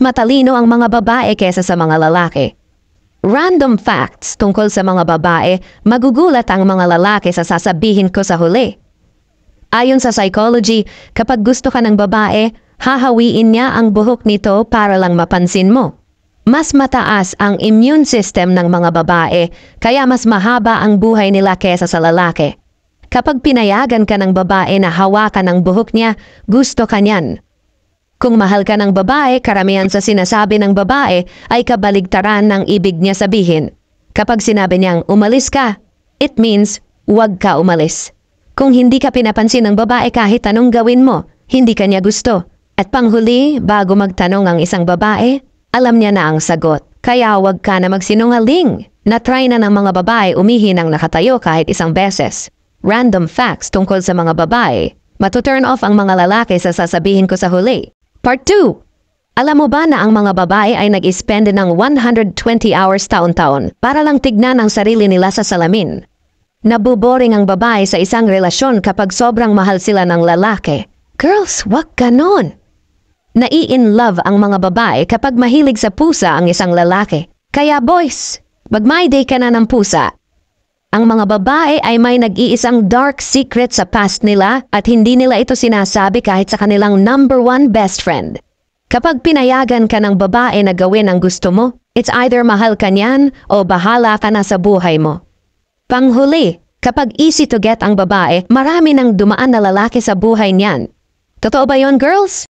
matalino ang mga babae kaysa sa mga lalaki. Random facts tungkol sa mga babae, magugulat ang mga lalaki sa sasabihin ko sa huli. Ayon sa psychology, kapag gusto ka ng babae, hahawiin niya ang buhok nito para lang mapansin mo. Mas mataas ang immune system ng mga babae, kaya mas mahaba ang buhay nila kaysa sa lalaki. Kapag pinayagan ka ng babae na hawakan ang buhok niya, gusto ka niyan. Kung mahal ka ng babae, karamihan sa sinasabi ng babae ay kabaligtaran ng ibig niya sabihin. Kapag sinabi niyang umalis ka, it means huwag ka umalis. Kung hindi ka pinapansin ng babae kahit anong gawin mo, hindi ka niya gusto. At panghuli, bago magtanong ang isang babae, alam niya na ang sagot. Kaya huwag ka na magsinungaling. Na-try na ng mga babae umihi ng nakatayo kahit isang beses. Random facts tungkol sa mga babae. Matuturn off ang mga lalaki sa sasabihin ko sa huli. Part 2. Alam mo ba na ang mga babae ay nag-spend ng 120 hours taon-taon para lang tignan ang sarili nila sa salamin? Nabuboring ang babae sa isang relasyon kapag sobrang mahal sila ng lalaki. Girls, wag ganon! Nai-in-love ang mga babae kapag mahilig sa pusa ang isang lalaki. Kaya boys, mag-my day ka na ng pusa. Ang mga babae ay may nag-iisang dark secret sa past nila at hindi nila ito sinasabi kahit sa kanilang #1 best friend. Kapag pinayagan ka ng babae na gawin ang gusto mo, it's either mahal ka niyan o bahala ka na sa buhay mo. Panghuli, kapag easy to get ang babae, marami nang dumaan na lalaki sa buhay niyan. Totoo ba yon, girls?